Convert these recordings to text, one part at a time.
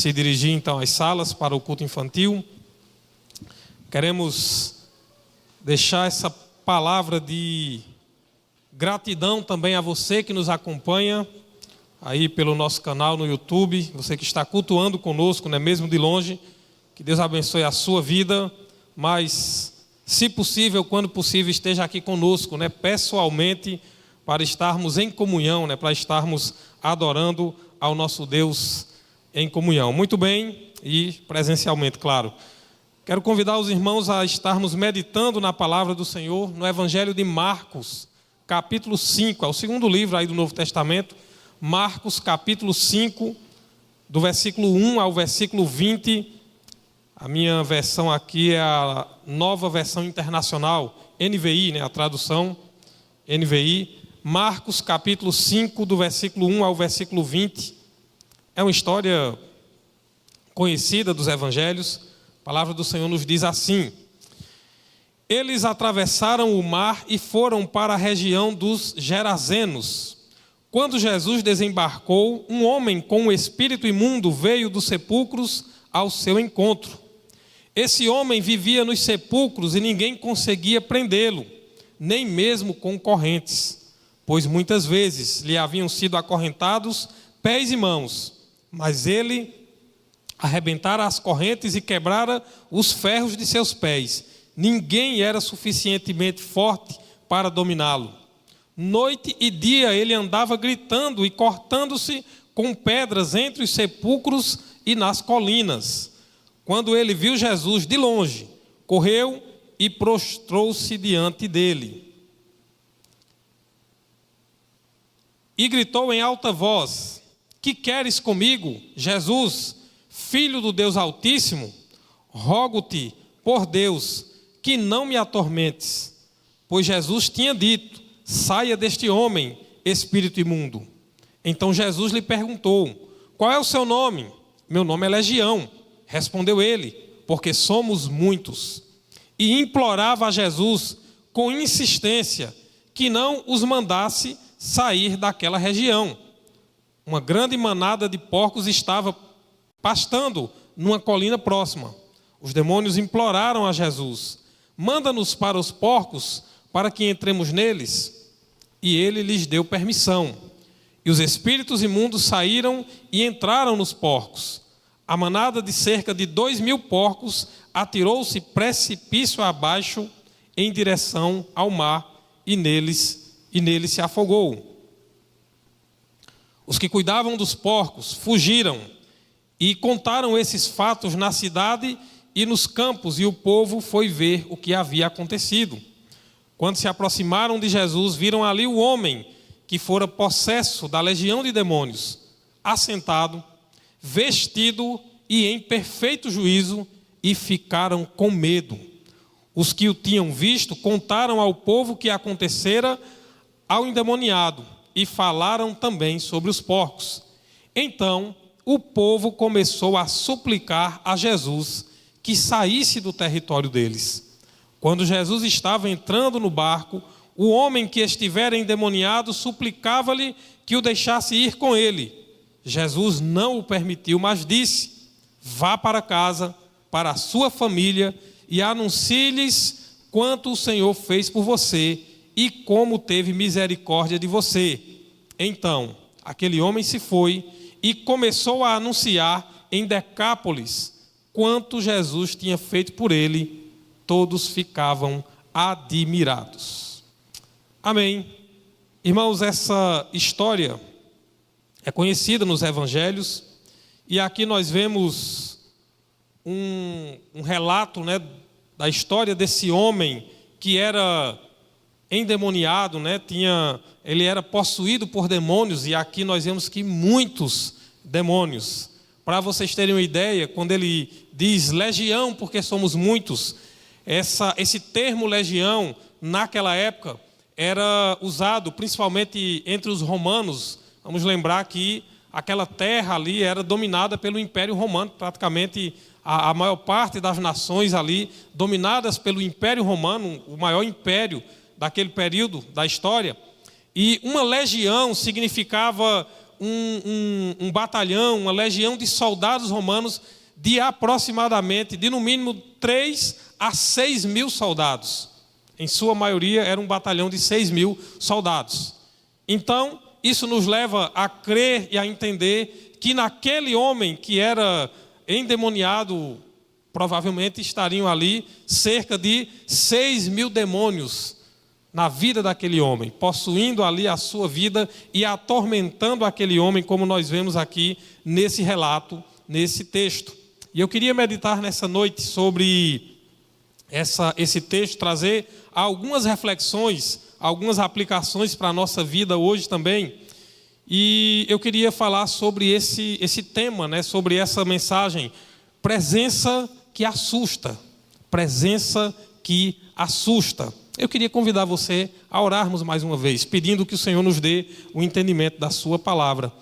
se dirigir então às salas para o culto infantil. Queremos deixar essa palavra de gratidão também a você que nos acompanha aí pelo nosso canal no YouTube, você que está cultuando conosco, né, mesmo de longe. Que Deus abençoe a sua vida, mas se possível, quando possível, esteja aqui conosco, né, pessoalmente, para estarmos em comunhão, né, para estarmos adorando ao nosso Deus em comunhão. Muito bem, e presencialmente, claro. Quero convidar os irmãos a estarmos meditando na palavra do Senhor, no Evangelho de Marcos, capítulo 5, é o segundo livro aí do Novo Testamento, Marcos, capítulo 5, do versículo 1 ao versículo 20. A minha versão aqui é a Nova Versão Internacional, NVI, né, a tradução NVI. Marcos, capítulo 5, do versículo 1 ao versículo 20. É uma história conhecida dos evangelhos. A palavra do Senhor nos diz assim: eles atravessaram o mar e foram para a região dos Gerazenos. Quando Jesus desembarcou, um homem com um espírito imundo veio dos sepulcros ao seu encontro. Esse homem vivia nos sepulcros e ninguém conseguia prendê-lo, nem mesmo com correntes, pois muitas vezes lhe haviam sido acorrentados pés e mãos. Mas ele arrebentara as correntes e quebrara os ferros de seus pés. Ninguém era suficientemente forte para dominá-lo. Noite e dia ele andava gritando e cortando-se com pedras entre os sepulcros e nas colinas. Quando ele viu Jesus de longe, correu e prostrou-se diante dele. E gritou em alta voz: que queres comigo, Jesus, Filho do Deus Altíssimo? Rogo-te, por Deus, que não me atormentes. Pois Jesus tinha dito: saia deste homem, espírito imundo. Então Jesus lhe perguntou: qual é o seu nome? Meu nome é Legião, respondeu ele, porque somos muitos. E implorava a Jesus com insistência que não os mandasse sair daquela região. Uma grande manada de porcos estava pastando numa colina próxima. Os demônios imploraram a Jesus: manda-nos para os porcos, para que entremos neles. E ele lhes deu permissão. E os espíritos imundos saíram e entraram nos porcos. A manada de cerca de 2.000 porcos atirou-se precipício abaixo em direção ao mar e nele se afogou. Os que cuidavam dos porcos fugiram e contaram esses fatos na cidade e nos campos, e o povo foi ver o que havia acontecido. Quando se aproximaram de Jesus, viram ali o homem que fora possesso da legião de demônios, assentado, vestido e em perfeito juízo, e ficaram com medo. Os que o tinham visto contaram ao povo o que acontecera ao endemoniado, e falaram também sobre os porcos. Então o povo começou a suplicar a Jesus que saísse do território deles. Quando Jesus estava entrando no barco, o homem que estivera endemoniado suplicava-lhe que o deixasse ir com ele. Jesus não o permitiu, mas disse: vá para casa, para a sua família, e anuncie-lhes quanto o Senhor fez por você e como teve misericórdia de você. Então aquele homem se foi e começou a anunciar em Decápolis quanto Jesus tinha feito por ele. Todos ficavam admirados. Amém. Irmãos, essa história é conhecida nos evangelhos, e aqui nós vemos um relato, né, da história desse homem que era endemoniado, né? Ele era possuído por demônios, e aqui nós vemos que muitos demônios. Para vocês terem uma ideia, quando ele diz legião, porque somos muitos, esse termo legião, naquela época, era usado principalmente entre os romanos. Vamos lembrar que aquela terra ali era dominada pelo Império Romano, praticamente a maior parte das nações ali, dominadas pelo Império Romano, o maior império daquele período da história. E uma legião significava um batalhão, uma legião de soldados romanos de aproximadamente, de no mínimo 3 a 6 mil soldados. Em sua maioria era um batalhão de 6 mil soldados. Então, isso nos leva a crer e a entender que naquele homem que era endemoniado, provavelmente estariam ali cerca de 6 mil demônios na vida daquele homem, possuindo ali a sua vida e atormentando aquele homem, como nós vemos aqui nesse relato, nesse texto. E eu queria meditar nessa noite sobre esse texto, trazer algumas reflexões, algumas aplicações para a nossa vida hoje também. E eu queria falar sobre esse tema, né, sobre essa mensagem, presença que assusta, presença que assusta. Eu queria convidar você a orarmos mais uma vez, pedindo que o Senhor nos dê o entendimento da sua palavra.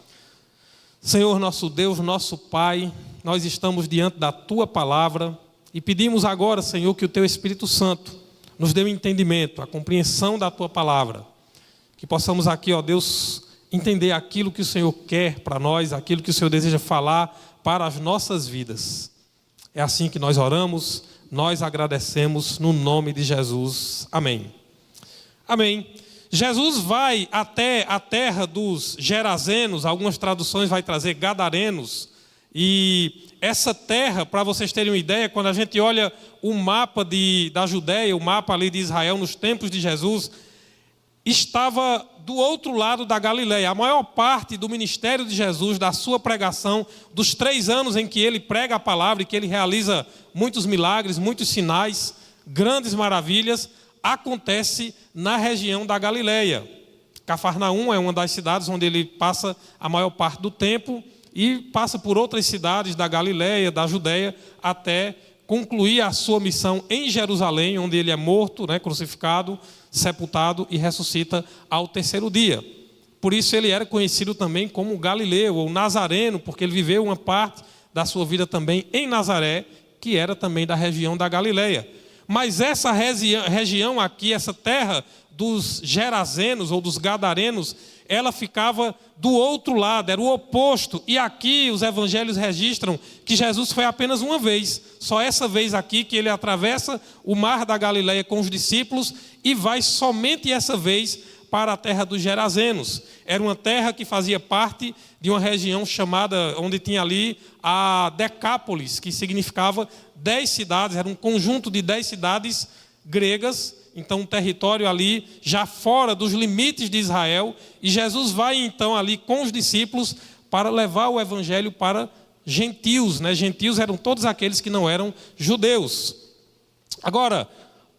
Senhor, nosso Deus, nosso Pai, nós estamos diante da tua palavra e pedimos agora, Senhor, que o teu Espírito Santo nos dê o entendimento, a compreensão da tua palavra. Que possamos aqui, ó Deus, entender aquilo que o Senhor quer para nós, aquilo que o Senhor deseja falar para as nossas vidas. É assim que nós oramos, nós agradecemos no nome de Jesus. Amém. Amém. Jesus vai até a terra dos Gerazenos, algumas traduções vai trazer Gadarenos, e essa terra, para vocês terem uma ideia, quando a gente olha o mapa da Judéia, o mapa ali de Israel nos tempos de Jesus, estava do outro lado da Galileia. A maior parte do ministério de Jesus, da sua pregação, dos 3 anos em que ele prega a palavra e que ele realiza muitos milagres, muitos sinais, grandes maravilhas, acontece na região da Galileia. Cafarnaum é uma das cidades onde ele passa a maior parte do tempo e passa por outras cidades da Galileia, da Judéia, até concluir a sua missão em Jerusalém, onde ele é morto, né, crucificado, sepultado e ressuscita ao 3º dia. Por isso ele era conhecido também como Galileu ou Nazareno, porque ele viveu uma parte da sua vida também em Nazaré, que era também da região da Galileia. Mas essa região aqui, essa terra dos Gerazenos ou dos Gadarenos, ela ficava do outro lado, era o oposto. E aqui os evangelhos registram que Jesus foi apenas uma vez, só essa vez aqui que ele atravessa o mar da Galileia com os discípulos e vai somente essa vez para a terra dos Gerazenos. Era uma terra que fazia parte de uma região chamada, onde tinha ali a Decápolis, que significava 10 cidades, era um conjunto de 10 cidades gregas. Então um território ali já fora dos limites de Israel, e Jesus vai então ali com os discípulos para levar o evangelho para gentios, né? Gentios eram todos aqueles que não eram judeus. Agora,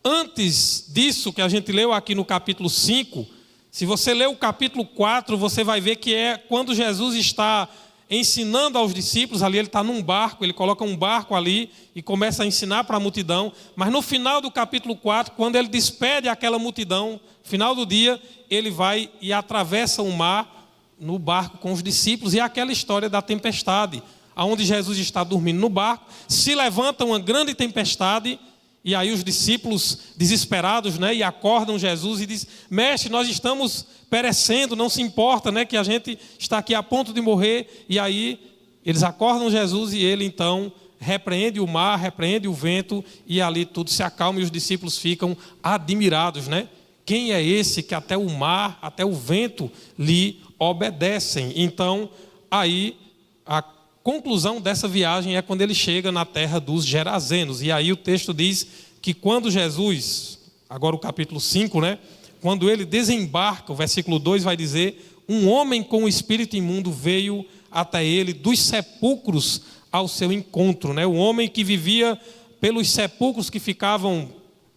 antes disso que a gente leu aqui no capítulo 5, se você ler o capítulo 4, você vai ver que é quando Jesus está ensinando aos discípulos, ali ele está num barco, ele coloca um barco ali e começa a ensinar para a multidão, mas no final do capítulo 4, quando ele despede aquela multidão, final do dia, ele vai e atravessa o mar no barco com os discípulos, e é aquela história da tempestade, onde Jesus está dormindo no barco, se levanta uma grande tempestade, e aí os discípulos desesperados, né, e acordam Jesus e dizem: mestre, nós estamos perecendo, não se importa, né, que a gente está aqui a ponto de morrer. E aí eles acordam Jesus e ele então repreende o mar, repreende o vento, e ali tudo se acalma e os discípulos ficam admirados, né? Quem é esse que até o mar, até o vento lhe obedecem? Então aí a conclusão dessa viagem é quando ele chega na terra dos Gerazenos. E aí o texto diz que quando Jesus, agora o capítulo 5, né? Quando ele desembarca, o versículo 2 vai dizer: um homem com o espírito imundo veio até ele dos sepulcros ao seu encontro, né? O homem que vivia pelos sepulcros que ficavam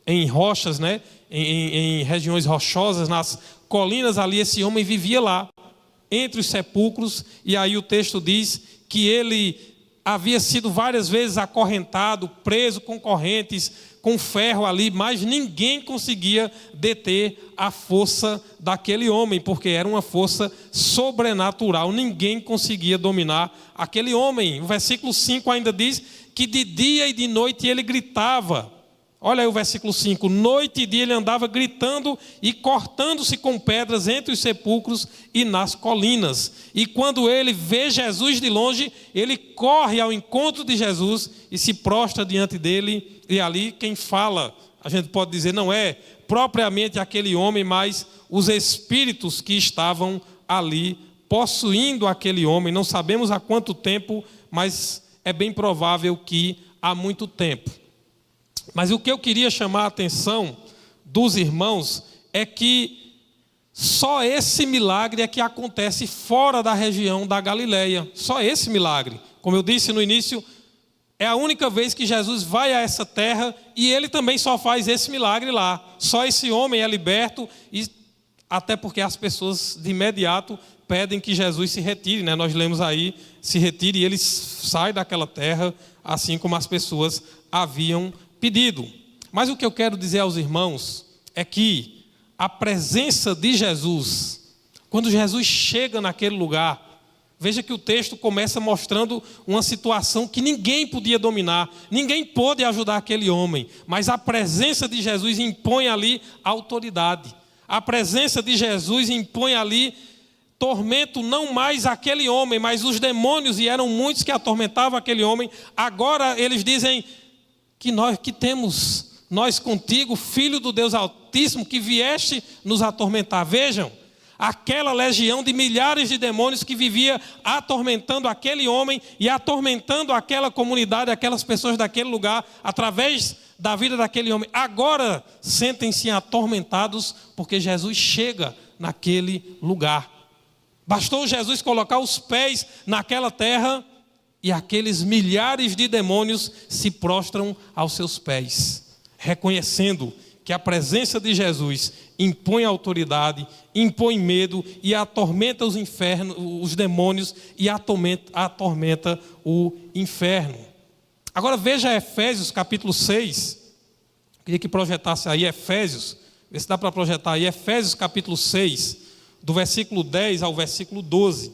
em rochas, né? Em regiões rochosas, nas colinas ali, esse homem vivia lá, entre os sepulcros. E aí o texto diz que ele havia sido várias vezes acorrentado, preso com correntes, com ferro ali, mas ninguém conseguia deter a força daquele homem, porque era uma força sobrenatural, ninguém conseguia dominar aquele homem. O versículo 5 ainda diz que de dia e de noite ele gritava: Olha aí o versículo 5. Noite e dia ele andava gritando e cortando-se com pedras entre os sepulcros e nas colinas. E quando ele vê Jesus de longe, ele corre ao encontro de Jesus e se prostra diante dele. E ali quem fala, a gente pode dizer, não é propriamente aquele homem, mas os espíritos que estavam ali possuindo aquele homem. Não sabemos há quanto tempo, mas é bem provável que há muito tempo. Mas o que eu queria chamar a atenção dos irmãos é que só esse milagre é que acontece fora da região da Galileia. Só esse milagre. Como eu disse no início, é a única vez que Jesus vai a essa terra e ele também só faz esse milagre lá. Só esse homem é liberto, e até porque as pessoas de imediato pedem que Jesus se retire, né? Nós lemos aí, se retire, e ele sai daquela terra, assim como as pessoas haviam pedido. Mas o que eu quero dizer aos irmãos é que a presença de Jesus, quando Jesus chega naquele lugar, veja que o texto começa mostrando uma situação que ninguém podia dominar, ninguém pôde ajudar aquele homem, mas a presença de Jesus impõe ali autoridade. A presença de Jesus impõe ali tormento, não mais aquele homem, mas os demônios, e eram muitos que atormentavam aquele homem. Agora eles dizem que nós contigo, Filho do Deus Altíssimo, que vieste nos atormentar. Vejam, aquela legião de milhares de demônios que vivia atormentando aquele homem e atormentando aquela comunidade, aquelas pessoas daquele lugar, através da vida daquele homem, agora sentem-se atormentados porque Jesus chega naquele lugar. Bastou Jesus colocar os pés naquela terra e aqueles milhares de demônios se prostram aos seus pés, reconhecendo que a presença de Jesus impõe autoridade, impõe medo e atormenta os demônios e atormenta o inferno. Agora veja Efésios capítulo 6. Queria que projetasse aí Efésios, vê se dá para projetar aí Efésios capítulo 6, do versículo 10 ao versículo 12.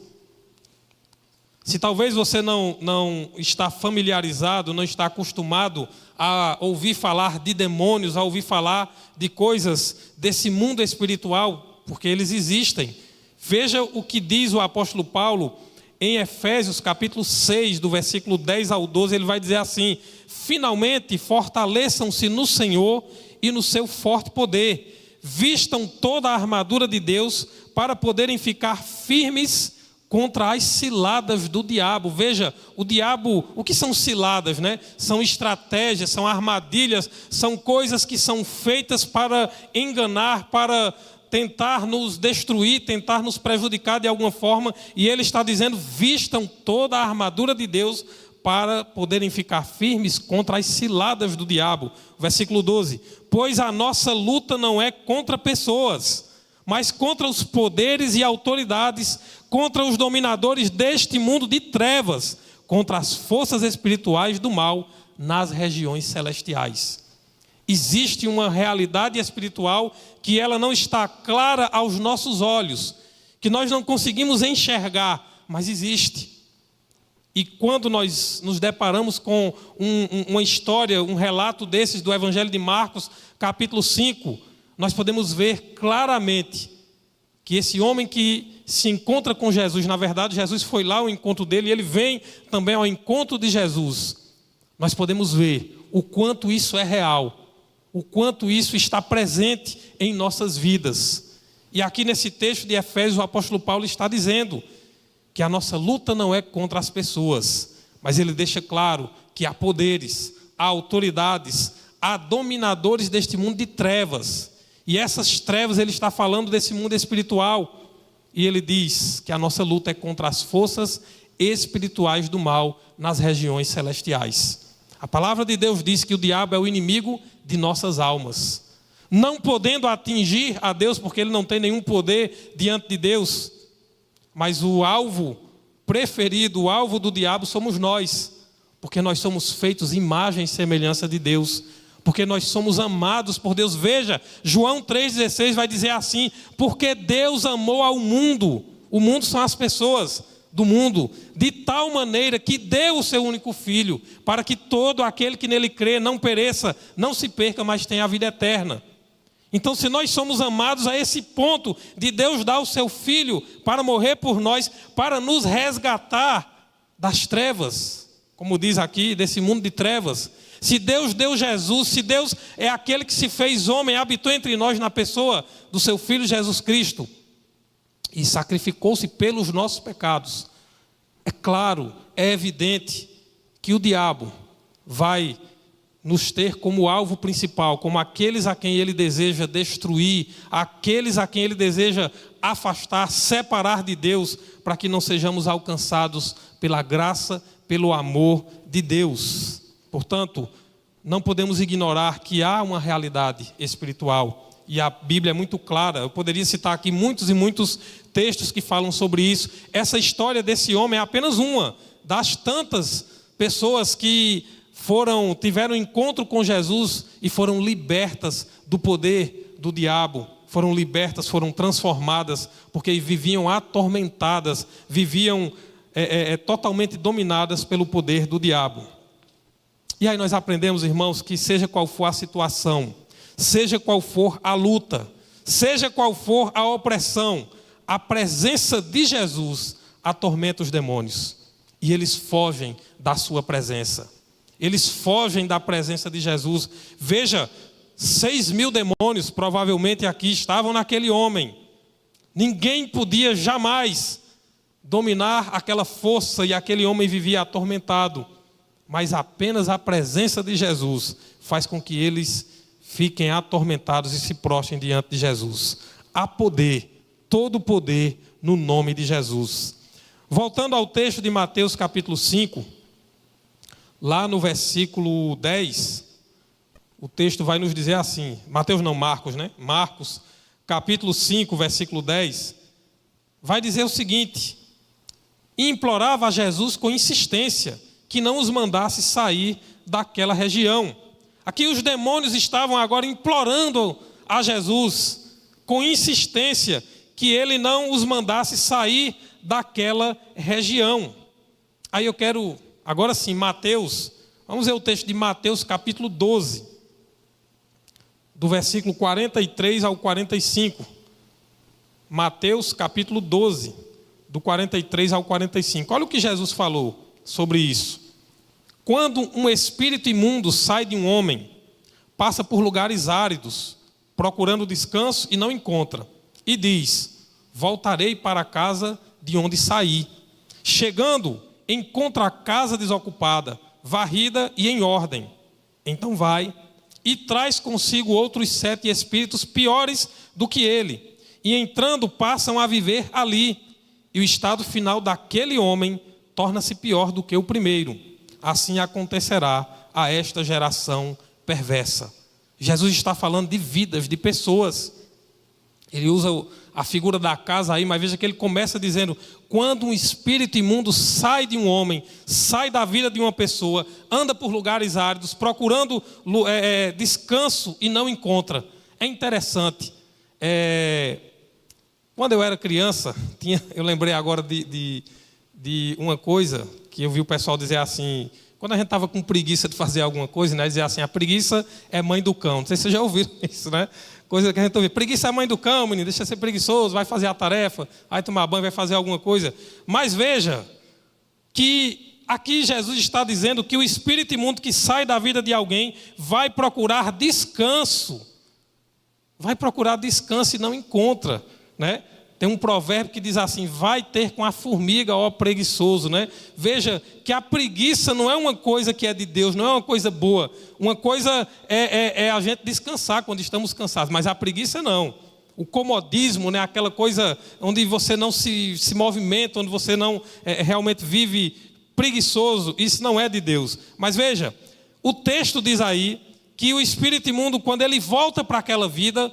Se talvez você não está familiarizado, não está acostumado a ouvir falar de demônios, a ouvir falar de coisas desse mundo espiritual, porque eles existem. Veja o que diz o apóstolo Paulo em Efésios capítulo 6, do versículo 10 ao 12, ele vai dizer assim: finalmente fortaleçam-se no Senhor e no seu forte poder, vistam toda a armadura de Deus para poderem ficar firmes contra as ciladas do diabo. Veja, o diabo, o que são ciladas, né? São estratégias, são armadilhas, são coisas que são feitas para enganar, para tentar nos destruir, tentar nos prejudicar de alguma forma. E ele está dizendo, vistam toda a armadura de Deus para poderem ficar firmes contra as ciladas do diabo. Versículo 12. Pois a nossa luta não é contra pessoas, mas contra os poderes e autoridades, contra os dominadores deste mundo de trevas, contra as forças espirituais do mal nas regiões celestiais. Existe uma realidade espiritual que ela não está clara aos nossos olhos, que nós não conseguimos enxergar, mas existe. E quando nós nos deparamos com uma história, um relato desses do Evangelho de Marcos, capítulo 5, nós podemos ver claramente que esse homem que se encontra com Jesus, na verdade Jesus foi lá ao encontro dele e ele vem também ao encontro de Jesus. Nós podemos ver o quanto isso é real, o quanto isso está presente em nossas vidas. E aqui nesse texto de Efésios o apóstolo Paulo está dizendo que a nossa luta não é contra as pessoas, mas ele deixa claro que há poderes, há autoridades, há dominadores deste mundo de trevas. E essas trevas, ele está falando desse mundo espiritual. E ele diz que a nossa luta é contra as forças espirituais do mal nas regiões celestiais. A palavra de Deus diz que o diabo é o inimigo de nossas almas. Não podendo atingir a Deus, porque ele não tem nenhum poder diante de Deus. Mas o alvo preferido, o alvo do diabo somos nós. Porque nós somos feitos imagem e semelhança de Deus. Porque nós somos amados por Deus. Veja, João 3,16 vai dizer assim: porque Deus amou ao mundo. O mundo são as pessoas, do mundo, de tal maneira que deu o seu único filho, para que todo aquele que nele crê não pereça, não se perca, mas tenha a vida eterna. Então, se nós somos amados a esse ponto de Deus dar o seu filho para morrer por nós, para nos resgatar das trevas, como diz aqui, desse mundo de trevas. Se Deus deu Jesus, se Deus é aquele que se fez homem, habitou entre nós na pessoa do seu Filho Jesus Cristo e sacrificou-se pelos nossos pecados, é claro, é evidente que o diabo vai nos ter como alvo principal, como aqueles a quem ele deseja destruir, aqueles a quem ele deseja afastar, separar de Deus, para que não sejamos alcançados pela graça, pelo amor de Deus. Portanto, não podemos ignorar que há uma realidade espiritual, e a Bíblia é muito clara. Eu poderia citar aqui muitos e muitos textos que falam sobre isso. Essa história desse homem é apenas uma das tantas pessoas que tiveram encontro com Jesus e foram libertas do poder do diabo, foram libertas, foram transformadas, porque viviam atormentadas, viviam totalmente dominadas pelo poder do diabo. E aí nós aprendemos, irmãos, que seja qual for a situação, seja qual for a luta, seja qual for a opressão, a presença de Jesus atormenta os demônios, e eles fogem da sua presença. Eles fogem da presença de Jesus. Veja, 6.000 demônios provavelmente aqui estavam naquele homem. Ninguém podia jamais dominar aquela força e aquele homem vivia atormentado. Mas apenas a presença de Jesus faz com que eles fiquem atormentados e se prostrem diante de Jesus. Há poder, todo poder no nome de Jesus. Voltando ao texto de Mateus capítulo 5, lá no versículo 10, o texto vai nos dizer assim, Marcos, né? Marcos, capítulo 5, versículo 10, vai dizer o seguinte: e implorava a Jesus com insistência que não os mandasse sair daquela região. Aqui os demônios estavam agora implorando a Jesus com insistência que ele não os mandasse sair daquela região. Aí eu quero, agora sim, vamos ver o texto de Mateus capítulo 12, do versículo 43 ao 45. Mateus capítulo 12, do 43 ao 45. Olha o que Jesus falou sobre isso. Quando um espírito imundo sai de um homem, passa por lugares áridos, procurando descanso e não encontra, e diz: voltarei para a casa de onde saí. Chegando, encontra a casa desocupada, varrida e em ordem. Então vai e traz consigo outros 7 espíritos piores do que ele, e entrando passam a viver ali, e o estado final daquele homem torna-se pior do que o primeiro. Assim acontecerá a esta geração perversa. Jesus está falando de vidas, de pessoas. Ele usa a figura da casa aí, mas veja que ele começa dizendo: quando um espírito imundo sai de um homem, sai da vida de uma pessoa, anda por lugares áridos, procurando descanso e não encontra. É interessante. Quando eu era criança, eu lembrei agora de uma coisa que eu vi o pessoal dizer assim, quando a gente estava com preguiça de fazer alguma coisa, né, dizer assim: a preguiça é mãe do cão. Não sei se vocês já ouviram isso, né? Coisa que a gente ouve: preguiça é mãe do cão, menino, deixa de ser preguiçoso, vai fazer a tarefa, vai tomar banho, vai fazer alguma coisa. Mas veja que aqui Jesus está dizendo que o espírito imundo que sai da vida de alguém vai procurar descanso. Vai procurar descanso e não encontra, né? Tem um provérbio que diz assim: vai ter com a formiga, ó preguiçoso, né? Veja que a preguiça não é uma coisa que é de Deus, não é uma coisa boa. Uma coisa é a gente descansar quando estamos cansados, mas a preguiça não. O comodismo, né? Aquela coisa onde você não se movimenta, onde você não realmente vive preguiçoso, isso não é de Deus. Mas veja, o texto diz aí que o espírito imundo, quando ele volta para aquela vida,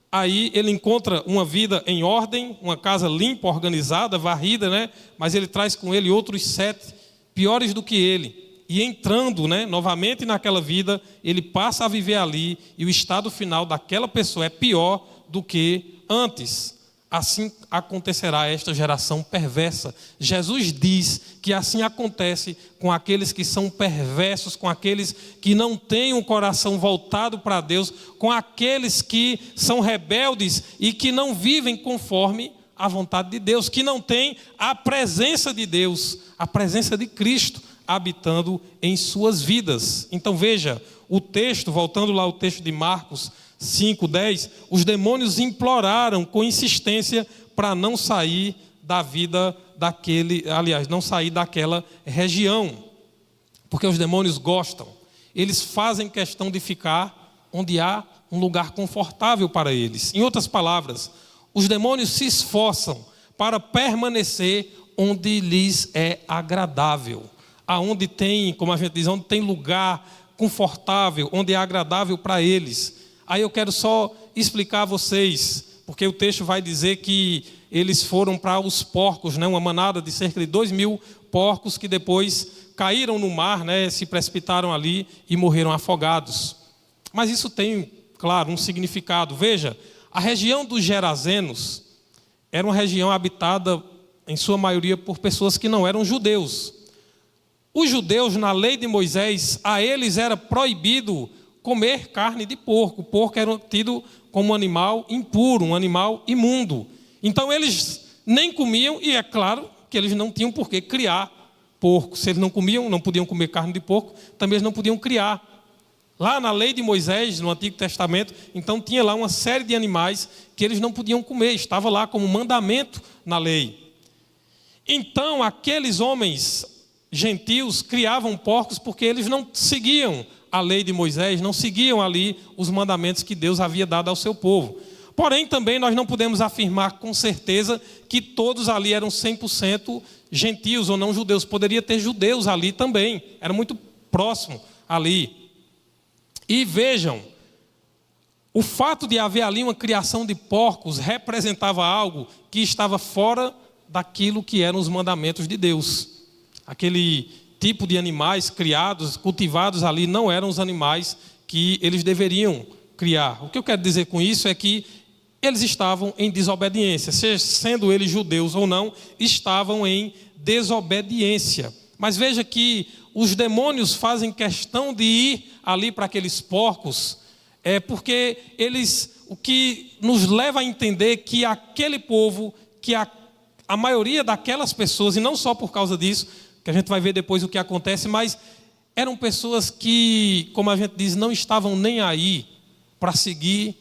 aí ele encontra uma vida em ordem, uma casa limpa, organizada, varrida, né? Mas ele traz com ele outros 7 piores do que ele. E entrando, né, novamente naquela vida, ele passa a viver ali, e o estado final daquela pessoa é pior do que antes. assim acontecerá a esta geração perversa. Jesus diz que assim acontece com aqueles que são perversos, com aqueles que não têm um coração voltado para Deus, com aqueles que são rebeldes e que não vivem conforme a vontade de Deus, que não têm a presença de Deus, a presença de Cristo habitando em suas vidas. Então veja, o texto, voltando lá ao texto de Marcos 5:10, os demônios imploraram com insistência para não sair da vida não sair daquela região, porque os demônios gostam, eles fazem questão de ficar onde há um lugar confortável para eles. Em outras palavras, os demônios se esforçam para permanecer onde lhes é agradável, aonde tem, como a gente diz, onde tem lugar confortável, onde é agradável para eles. Aí eu quero só explicar a vocês, porque o texto vai dizer que eles foram para os porcos, né? Uma manada de cerca de 2.000 porcos que depois caíram no mar, né? Se precipitaram ali e morreram afogados. Mas isso tem, claro, um significado. Veja, a região dos Gerazenos era uma região habitada, em sua maioria, por pessoas que não eram judeus. Os judeus, na lei de Moisés, a eles era proibido comer carne de porco. O porco era tido como um animal impuro, um animal imundo. Então eles nem comiam, e é claro que eles não tinham por que criar porco. Se eles não comiam, não podiam comer carne de porco, também eles não podiam criar. Lá na lei de Moisés, no Antigo Testamento, então tinha lá uma série de animais que eles não podiam comer, estava lá como mandamento na lei. Então aqueles homens gentios criavam porcos porque eles não seguiam a lei de Moisés, não seguiam ali os mandamentos que Deus havia dado ao seu povo. Porém, também nós não podemos afirmar com certeza que todos ali eram 100% gentios ou não judeus. Poderia ter judeus ali também, era muito próximo ali. E vejam, o fato de haver ali uma criação de porcos representava algo que estava fora daquilo que eram os mandamentos de Deus. Aquele tipo de animais criados, cultivados ali, não eram os animais que eles deveriam criar. O que eu quero dizer com isso é que eles estavam em desobediência, sendo eles judeus ou não, estavam em desobediência. Mas veja que os demônios fazem questão de ir ali para aqueles porcos, porque o que nos leva a entender que aquele povo, que a maioria daquelas pessoas, e não só por causa disso, que a gente vai ver depois o que acontece, mas eram pessoas que, como a gente diz, não estavam nem aí para seguir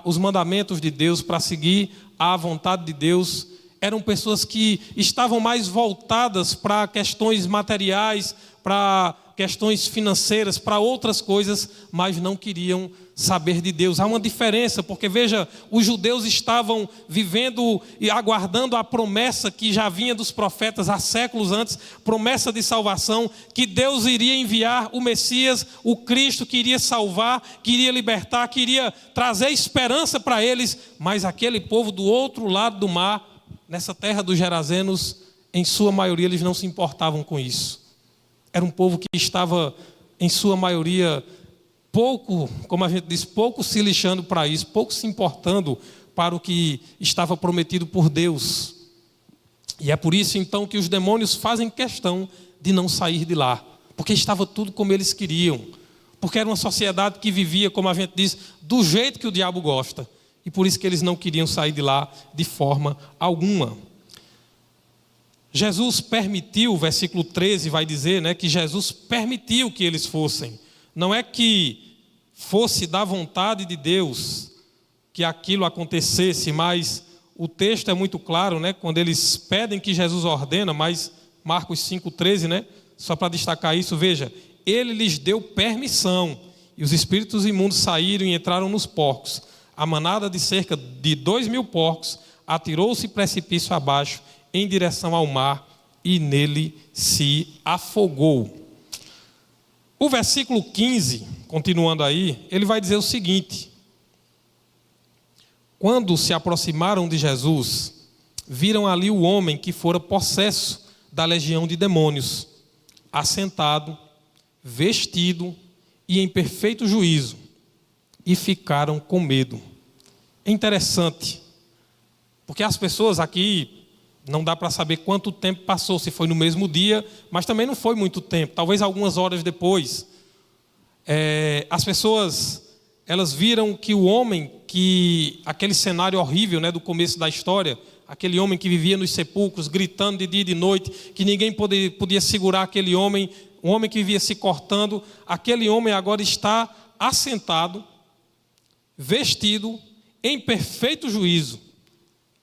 os mandamentos de Deus, para seguir a vontade de Deus. Eram pessoas que estavam mais voltadas para questões materiais, para questões financeiras, para outras coisas, mas não queriam saber de Deus. Há uma diferença, porque veja, os judeus estavam vivendo e aguardando a promessa que já vinha dos profetas há séculos antes, promessa de salvação, que Deus iria enviar o Messias, o Cristo, que iria salvar, que iria libertar, que iria trazer esperança para eles. Mas aquele povo do outro lado do mar, nessa terra dos Gerazenos, em sua maioria eles não se importavam com isso. Era um povo que estava, em sua maioria, pouco, como a gente diz, pouco se lixando para isso, pouco se importando para o que estava prometido por Deus. E é por isso então que os demônios fazem questão de não sair de lá, porque estava tudo como eles queriam, porque era uma sociedade que vivia, como a gente diz, do jeito que o diabo gosta, e por isso que eles não queriam sair de lá de forma alguma. Jesus permitiu, o versículo 13 vai dizer, né, que Jesus permitiu que eles fossem. Não é que fosse da vontade de Deus que aquilo acontecesse, mas o texto é muito claro, né, quando eles pedem que Jesus ordena, mas Marcos 5,13, né, só para destacar isso, veja, ele lhes deu permissão, e os espíritos imundos saíram e entraram nos porcos. A manada de cerca de 2.000 porcos atirou-se precipício abaixo, em direção ao mar, e nele se afogou. O versículo 15, continuando aí, ele vai dizer o seguinte: quando se aproximaram de Jesus, viram ali o homem que fora possesso da legião de demônios, assentado, vestido e em perfeito juízo, e ficaram com medo. É interessante, Porque as pessoas aqui, não dá para saber quanto tempo passou, se foi no mesmo dia, mas também não foi muito tempo, talvez algumas horas depois. As pessoas, elas viram que o homem, aquele cenário horrível, né, do começo da história, aquele homem que vivia nos sepulcros, gritando de dia e de noite, que ninguém podia segurar aquele homem, um homem que vivia se cortando, aquele homem agora está assentado, vestido, em perfeito juízo.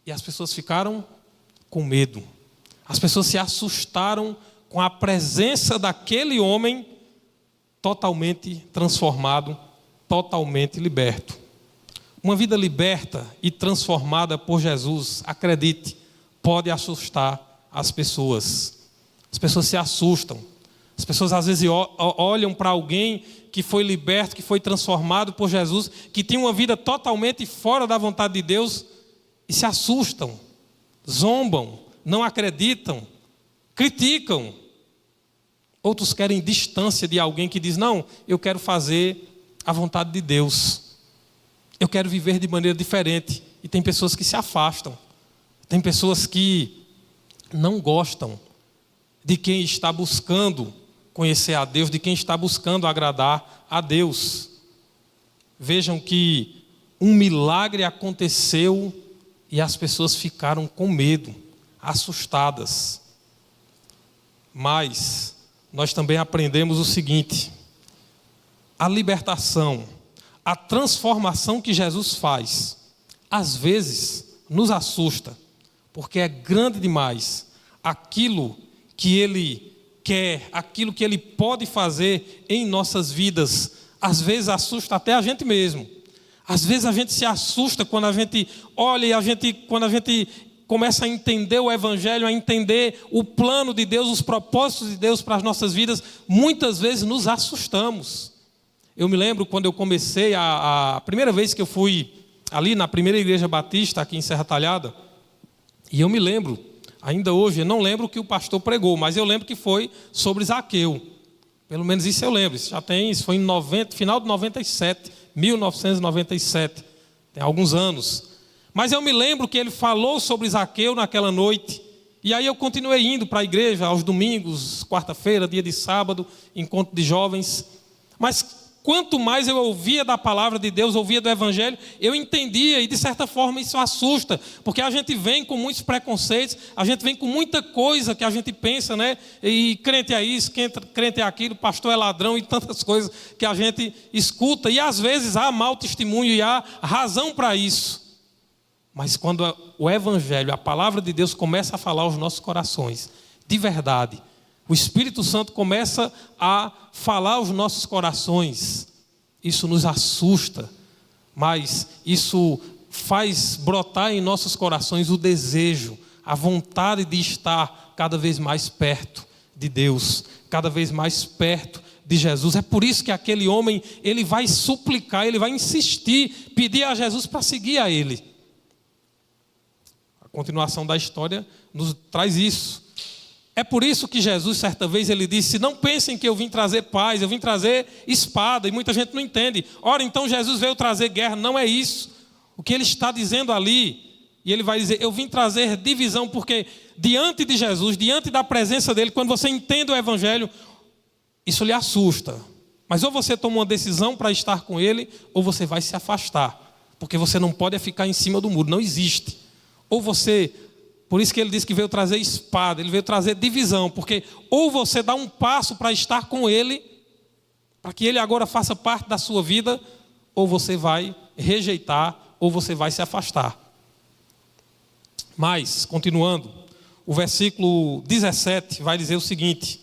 E as pessoas ficaram com medo. As pessoas se assustaram com a presença daquele homem totalmente transformado, totalmente liberto. Uma vida liberta e transformada por Jesus, acredite, pode assustar as pessoas. As pessoas se assustam. As pessoas às vezes olham para alguém que foi liberto, que foi transformado por Jesus, que tinha uma vida totalmente fora da vontade de Deus, e se assustam, zombam, não acreditam, criticam. Outros querem distância de alguém que diz: não, eu quero fazer a vontade de Deus. Eu quero viver de maneira diferente. E tem pessoas que se afastam. Tem pessoas que não gostam de quem está buscando conhecer a Deus, de quem está buscando agradar a Deus. Vejam que um milagre aconteceu e as pessoas ficaram com medo, assustadas. Mas nós também aprendemos o seguinte: a libertação, a transformação que Jesus faz, às vezes nos assusta, porque é grande demais aquilo que Ele quer, aquilo que Ele pode fazer em nossas vidas. Às vezes assusta até a gente mesmo. Às vezes a gente se assusta quando a gente olha e quando a gente começa a entender o Evangelho, a entender o plano de Deus, os propósitos de Deus para as nossas vidas. Muitas vezes nos assustamos. Eu me lembro quando eu comecei, a primeira vez que eu fui ali na primeira igreja batista aqui em Serra Talhada, e eu me lembro, ainda hoje, eu não lembro o que o pastor pregou, mas eu lembro que foi sobre Zaqueu. Pelo menos isso eu lembro. Isso foi em final de 97, 1997. Tem alguns anos. Mas eu me lembro que ele falou sobre Zaqueu naquela noite. E aí eu continuei indo para a igreja aos domingos, quarta-feira, dia de sábado, encontro de jovens. Mas quanto mais eu ouvia da palavra de Deus, ouvia do Evangelho, eu entendia, e de certa forma isso assusta, porque a gente vem com muitos preconceitos, a gente vem com muita coisa que a gente pensa, né? E crente é isso, crente é aquilo, pastor é ladrão, e tantas coisas que a gente escuta, e às vezes há mau testemunho e há razão para isso. Mas quando o Evangelho, a palavra de Deus começa a falar aos nossos corações, de verdade, o Espírito Santo começa a falar aos nossos corações. Isso nos assusta, mas isso faz brotar em nossos corações o desejo, a vontade de estar cada vez mais perto de Deus, cada vez mais perto de Jesus. É por isso que aquele homem, ele vai suplicar, ele vai insistir, pedir a Jesus para seguir a ele. A continuação da história nos traz isso. É por isso que Jesus, certa vez, ele disse: não pensem que eu vim trazer paz, eu vim trazer espada, e muita gente não entende. Ora, então Jesus veio trazer guerra. Não é isso. O que ele está dizendo ali, e ele vai dizer: eu vim trazer divisão, porque diante de Jesus, diante da presença dele, quando você entende o Evangelho, isso lhe assusta. Mas ou você toma uma decisão para estar com ele, ou você vai se afastar, porque você não pode ficar em cima do muro, não existe. Ou você... Por isso que ele disse que veio trazer espada, ele veio trazer divisão, porque ou você dá um passo para estar com ele, para que ele agora faça parte da sua vida, ou você vai rejeitar, ou você vai se afastar. Mas, continuando, o versículo 17 vai dizer o seguinte: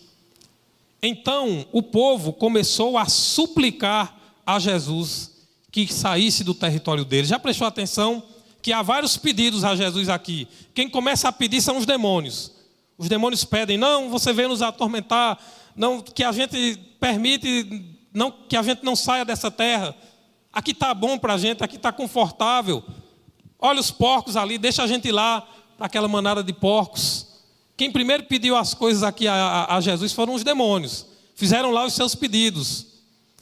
então o povo começou a suplicar a Jesus que saísse do território dele. Já prestou atenção que há vários pedidos a Jesus aqui? Quem começa a pedir são os demônios. Os demônios pedem: não, você veio nos atormentar, não, que a gente permite, não, que a gente não saia dessa terra. Aqui está bom para a gente, aqui está confortável. Olha os porcos ali, deixa a gente ir lá para aquela manada de porcos. Quem primeiro pediu as coisas aqui a Jesus foram os demônios. Fizeram lá os seus pedidos.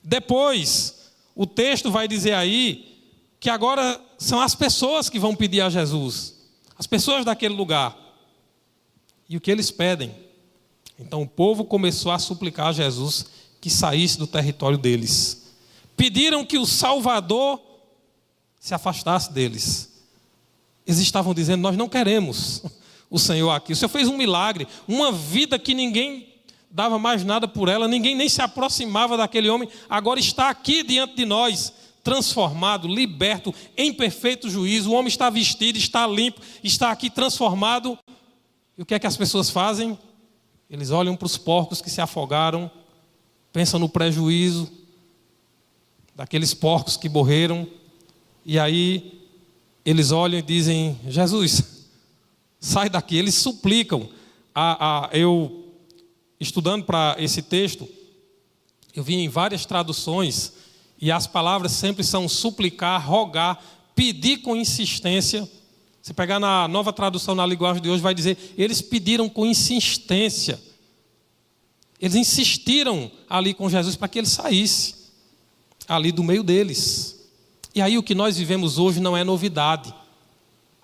Depois, o texto vai dizer aí que agora são as pessoas que vão pedir a Jesus. as pessoas daquele lugar. E o que eles pedem? Então o povo começou a suplicar a Jesus que saísse do território deles. Pediram que o Salvador se afastasse deles. Eles estavam dizendo: nós não queremos o Senhor aqui. O Senhor fez um milagre, uma vida que ninguém dava mais nada por ela, ninguém nem se aproximava daquele homem, agora está aqui diante de nós, transformado, liberto, em perfeito juízo. O homem está vestido, está limpo, está aqui transformado. E o que é que as pessoas fazem? Eles olham para os porcos que se afogaram, pensam no prejuízo daqueles porcos que morreram, e aí eles olham e dizem: Jesus, sai daqui. Eles suplicam. Eu, estudando para esse texto, eu vi em várias traduções, e as palavras sempre são suplicar, rogar, pedir com insistência. Se pegar na Nova Tradução, na linguagem de hoje, vai dizer: eles pediram com insistência. Eles insistiram ali com Jesus para que ele saísse ali do meio deles. E aí o que nós vivemos hoje não é novidade.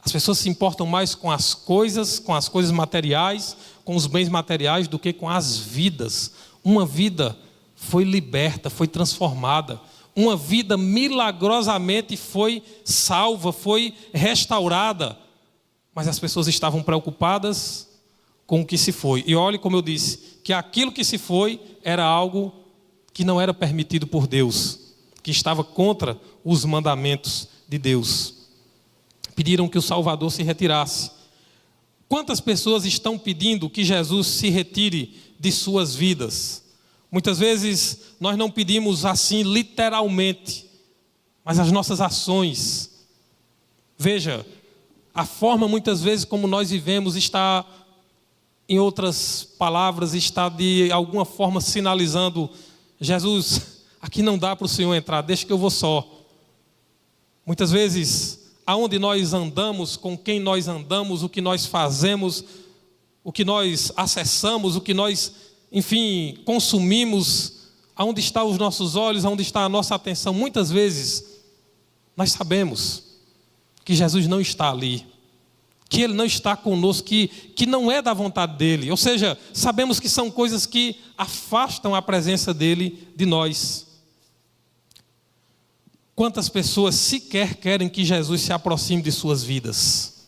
As pessoas se importam mais com as coisas materiais, com os bens materiais, do que com as vidas. Uma vida foi liberta, foi transformada. Uma vida milagrosamente foi salva, foi restaurada. Mas as pessoas estavam preocupadas com o que se foi. E olhe como eu disse, que aquilo que se foi era algo que não era permitido por Deus, que estava contra os mandamentos de Deus. Pediram que o Salvador se retirasse. Quantas pessoas estão pedindo que Jesus se retire de suas vidas? Muitas vezes nós não pedimos assim literalmente, mas as nossas ações. Veja, a forma muitas vezes como nós vivemos está, em outras palavras, está de alguma forma sinalizando: Jesus, aqui não dá para o Senhor entrar, deixa que eu vou só. Muitas vezes, aonde nós andamos, com quem nós andamos, o que nós fazemos, o que nós acessamos, o que nós, enfim, consumimos, aonde estão os nossos olhos, aonde está a nossa atenção, muitas vezes nós sabemos que Jesus não está ali, que Ele não está conosco, que não é da vontade dEle. Ou seja, sabemos que são coisas que afastam a presença dEle de nós. Quantas pessoas sequer querem que Jesus se aproxime de suas vidas?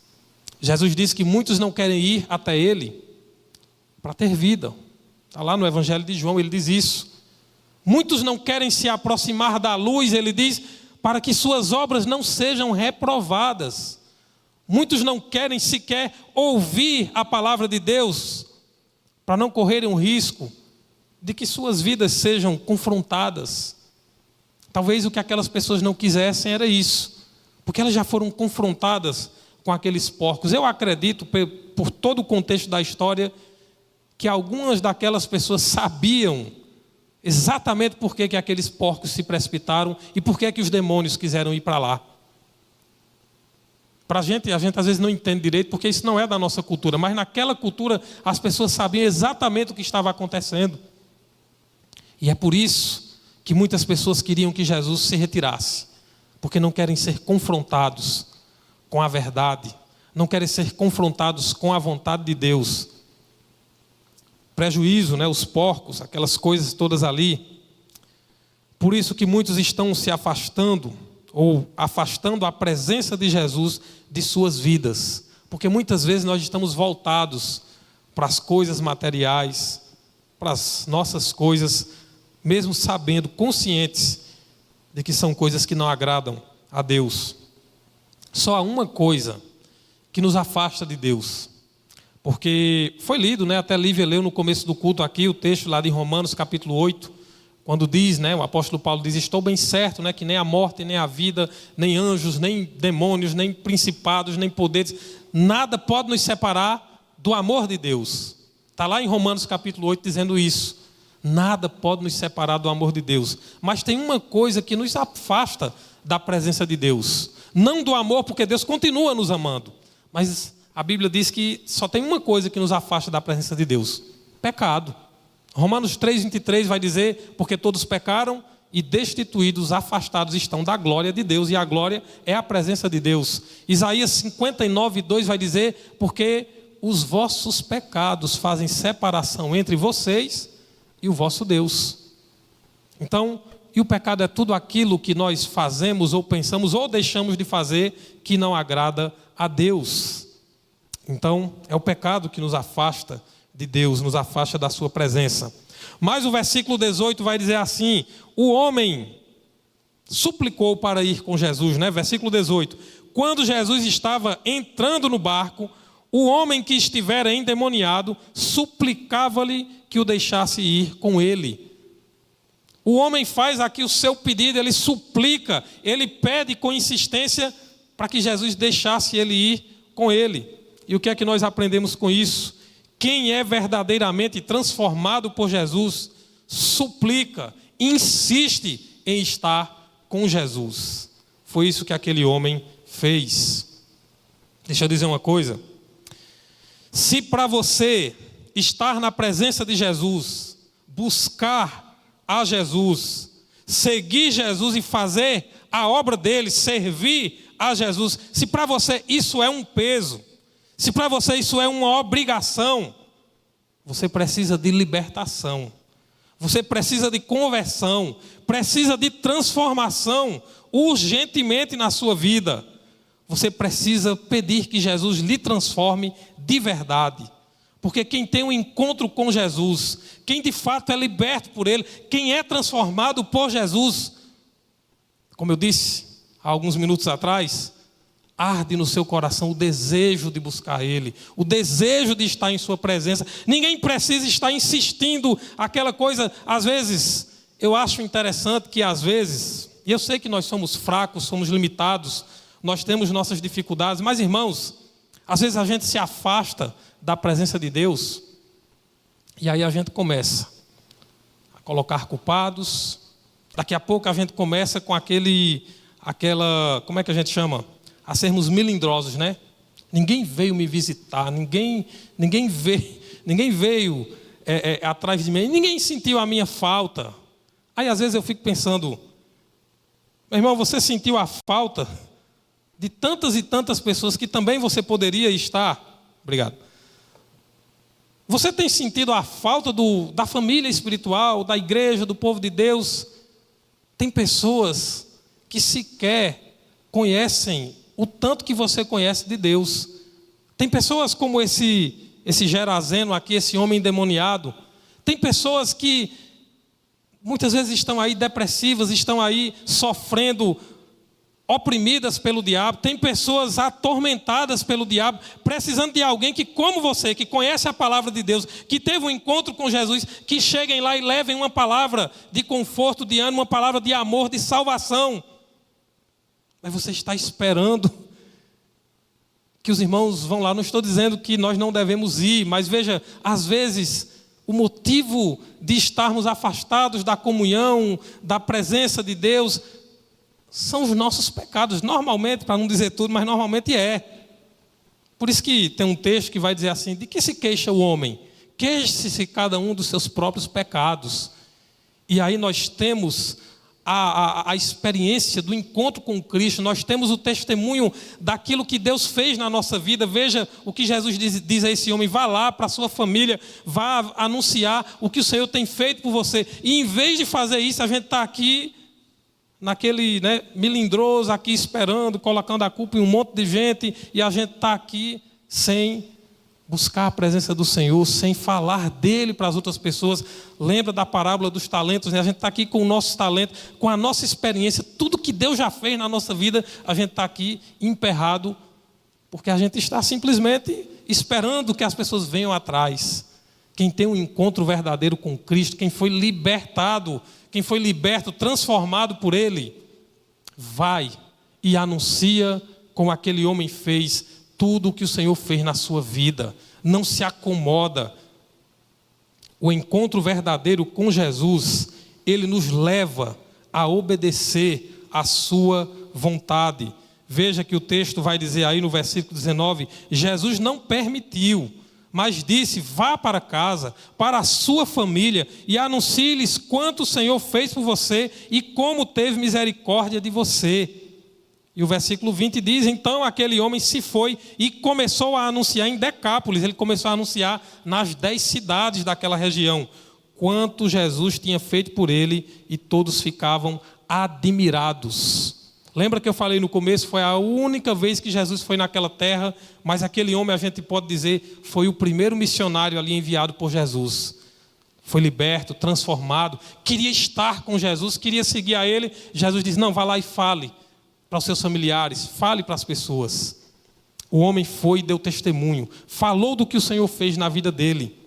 Jesus disse que muitos não querem ir até Ele para ter vida. Está lá no Evangelho de João, ele diz isso. Muitos não querem se aproximar da luz, ele diz, para que suas obras não sejam reprovadas. Muitos não querem sequer ouvir a palavra de Deus, para não correrem o risco de que suas vidas sejam confrontadas. Talvez o que aquelas pessoas não quisessem era isso, porque elas já foram confrontadas com aqueles porcos. Eu acredito, por todo o contexto da história, que algumas daquelas pessoas sabiam exatamente por que aqueles porcos se precipitaram e por que os demônios quiseram ir para lá. Para a gente às vezes não entende direito, porque isso não é da nossa cultura, mas naquela cultura as pessoas sabiam exatamente o que estava acontecendo. E é por isso que muitas pessoas queriam que Jesus se retirasse, porque não querem ser confrontados com a verdade, não querem ser confrontados com a vontade de Deus. Prejuízo, os porcos, aquelas coisas todas ali. Por isso que muitos estão se afastando, ou afastando a presença de Jesus de suas vidas, porque muitas vezes nós estamos voltados para as coisas materiais, para as nossas coisas, mesmo sabendo, conscientes de que são coisas que não agradam a Deus. Só há uma coisa que nos afasta de Deus, porque foi lido, até Lívia leu no começo do culto aqui o texto lá de Romanos capítulo 8, quando diz, o apóstolo Paulo diz: estou bem certo, que nem a morte, nem a vida, nem anjos, nem demônios, nem principados, nem poderes, nada pode nos separar do amor de Deus. Está lá em Romanos capítulo 8 dizendo isso. Nada pode nos separar do amor de Deus. Mas tem uma coisa que nos afasta da presença de Deus. Não do amor, porque Deus continua nos amando. Mas a Bíblia diz que só tem uma coisa que nos afasta da presença de Deus: pecado. Romanos 3:23 vai dizer: porque todos pecaram e destituídos, afastados estão da glória de Deus, e a glória é a presença de Deus. Isaías 59:2 vai dizer: porque os vossos pecados fazem separação entre vocês e o vosso Deus. Então, e o pecado é tudo aquilo que nós fazemos ou pensamos ou deixamos de fazer que não agrada a Deus. Então, é o pecado que nos afasta de Deus, nos afasta da sua presença. Mas o versículo 18 vai dizer assim: o homem suplicou para ir com Jesus, né? Versículo 18: quando Jesus estava entrando no barco, o homem que estivera endemoniado suplicava-lhe que o deixasse ir com ele. O homem faz aqui o seu pedido, ele suplica, ele pede com insistência para que Jesus deixasse ele ir com ele. E o que é que nós aprendemos com isso? Quem é verdadeiramente transformado por Jesus, suplica, insiste em estar com Jesus. Foi isso que aquele homem fez. Deixa eu dizer uma coisa. Se para você estar na presença de Jesus, buscar a Jesus, seguir Jesus e fazer a obra dele, servir a Jesus, se para você isso é um peso, se para você isso é uma obrigação, você precisa de libertação, você precisa de conversão, precisa de transformação urgentemente na sua vida. Você precisa pedir que Jesus lhe transforme de verdade. Porque quem tem um encontro com Jesus, quem de fato é liberto por Ele, quem é transformado por Jesus, como eu disse há alguns minutos atrás, arde no seu coração o desejo de buscar Ele, o desejo de estar em sua presença. Ninguém precisa estar insistindo aquela coisa. Às vezes, eu acho interessante que às vezes, e eu sei que nós somos fracos, somos limitados, nós temos nossas dificuldades, mas irmãos, às vezes a gente se afasta da presença de Deus, e aí a gente começa a colocar culpados. Daqui a pouco a gente começa com aquela, como é que a gente chama? A sermos melindrosos, né? Ninguém veio me visitar, ninguém veio atrás de mim, ninguém sentiu a minha falta. Aí às vezes eu fico pensando, meu irmão, você sentiu a falta de tantas e tantas pessoas que também você poderia estar. Obrigado. Você tem sentido a falta da família espiritual, da igreja, do povo de Deus? Tem pessoas que sequer conhecem o tanto que você conhece de Deus. Tem pessoas como esse Gerazeno aqui, esse homem endemoniado. Tem pessoas que muitas vezes estão aí depressivas, estão aí sofrendo, oprimidas pelo diabo. Tem pessoas atormentadas pelo diabo, precisando de alguém que, como você, que conhece a palavra de Deus, que teve um encontro com Jesus, que cheguem lá e levem uma palavra de conforto, de ânimo, uma palavra de amor, de salvação. Mas você está esperando que os irmãos vão lá. Não estou dizendo que nós não devemos ir, mas veja, às vezes o motivo de estarmos afastados da comunhão, da presença de Deus, são os nossos pecados, normalmente, para não dizer tudo, mas normalmente é. Por isso que tem um texto que vai dizer assim: de que se queixa o homem? Queixe-se cada um dos seus próprios pecados. E aí nós temos a experiência do encontro com Cristo, nós temos o testemunho daquilo que Deus fez na nossa vida. Veja o que Jesus diz a esse homem: vá lá para a sua família, vá anunciar o que o Senhor tem feito por você. E em vez de fazer isso, a gente está aqui naquele melindroso aqui esperando, colocando a culpa em um monte de gente, e a gente está aqui sem buscar a presença do Senhor, sem falar dele para as outras pessoas. Lembra da parábola dos talentos, né? A gente está aqui com o nosso talento, com a nossa experiência, tudo que Deus já fez na nossa vida, a gente está aqui emperrado, porque a gente está simplesmente esperando que as pessoas venham atrás. Quem tem um encontro verdadeiro com Cristo, quem foi libertado, quem foi liberto, transformado por Ele, vai e anuncia, como aquele homem fez, tudo o que o Senhor fez na sua vida. Não se acomoda. O encontro verdadeiro com Jesus, ele nos leva a obedecer à sua vontade. Veja que o texto vai dizer aí no versículo 19: Jesus não permitiu, mas disse: vá para casa, para a sua família, e anuncie-lhes quanto o Senhor fez por você e como teve misericórdia de você. E o versículo 20 diz: então aquele homem se foi e começou a anunciar em Decápolis, ele começou a anunciar nas 10 cidades daquela região, quanto Jesus tinha feito por ele, e todos ficavam admirados. Lembra que eu falei no começo, foi a única vez que Jesus foi naquela terra, mas aquele homem, a gente pode dizer, foi o primeiro missionário ali enviado por Jesus. Foi liberto, transformado, queria estar com Jesus, queria seguir a ele. Jesus diz: não, vá lá e fale para os seus familiares, fale para as pessoas. O homem foi e deu testemunho, falou do que o Senhor fez na vida dele.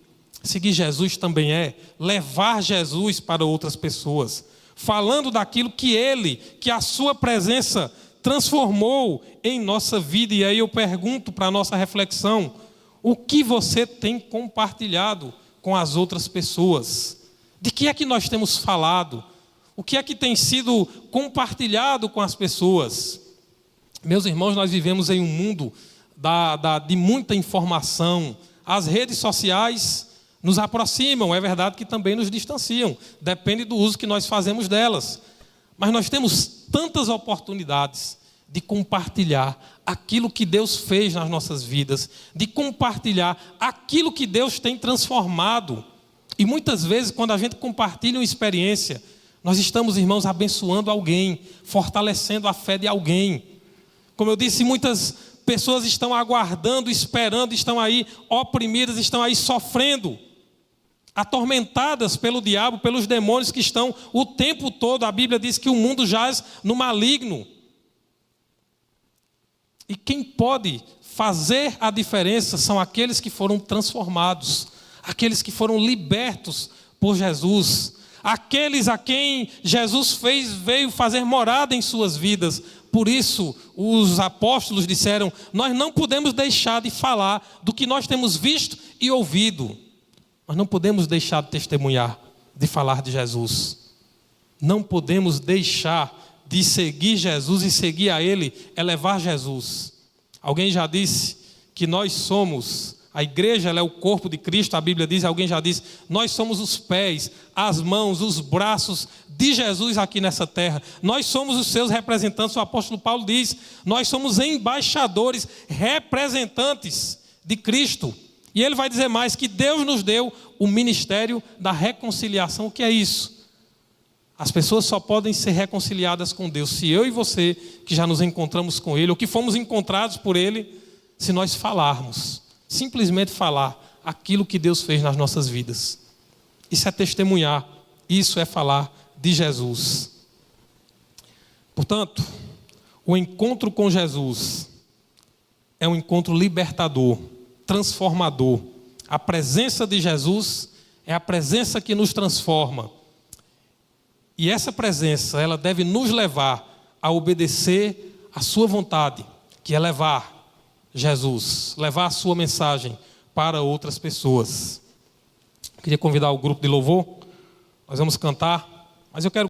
Seguir Jesus também é levar Jesus para outras pessoas, falando daquilo que a sua presença transformou em nossa vida. E aí eu pergunto para a nossa reflexão: o que você tem compartilhado com as outras pessoas? De que é que nós temos falado? O que é que tem sido compartilhado com as pessoas? Meus irmãos, nós vivemos em um mundo de muita informação. As redes sociais nos aproximam, é verdade que também nos distanciam, depende do uso que nós fazemos delas. Mas nós temos tantas oportunidades de compartilhar aquilo que Deus fez nas nossas vidas, de compartilhar aquilo que Deus tem transformado. E muitas vezes, quando a gente compartilha uma experiência, nós estamos, irmãos, abençoando alguém, fortalecendo a fé de alguém. Como eu disse, muitas pessoas estão aguardando, esperando, estão aí oprimidas, estão aí sofrendo, atormentadas pelo diabo, pelos demônios que estão o tempo todo. A Bíblia diz que o mundo jaz no maligno. E quem pode fazer a diferença são aqueles que foram transformados, aqueles que foram libertos por Jesus, aqueles a quem Jesus veio fazer morada em suas vidas. Por isso, os apóstolos disseram: nós não podemos deixar de falar do que nós temos visto e ouvido. Nós não podemos deixar de testemunhar, de falar de Jesus. Não podemos deixar de seguir Jesus, e seguir a Ele é levar Jesus. Alguém já disse que nós somos, a igreja, ela é o corpo de Cristo, a Bíblia diz, alguém já disse, nós somos os pés, as mãos, os braços de Jesus aqui nessa terra. Nós somos os seus representantes. O apóstolo Paulo diz: nós somos embaixadores, representantes de Cristo. E ele vai dizer mais, que Deus nos deu o ministério da reconciliação. O que é isso? As pessoas só podem ser reconciliadas com Deus se eu e você, que já nos encontramos com Ele, ou que fomos encontrados por Ele, se nós falarmos, simplesmente falar aquilo que Deus fez nas nossas vidas. Isso é testemunhar, isso é falar de Jesus. Portanto, o encontro com Jesus é um encontro libertador, transformador. A presença de Jesus é a presença que nos transforma. E essa presença, ela deve nos levar a obedecer a sua vontade, que é levar Jesus, levar a sua mensagem para outras pessoas. Queria convidar o grupo de louvor, nós vamos cantar, mas eu quero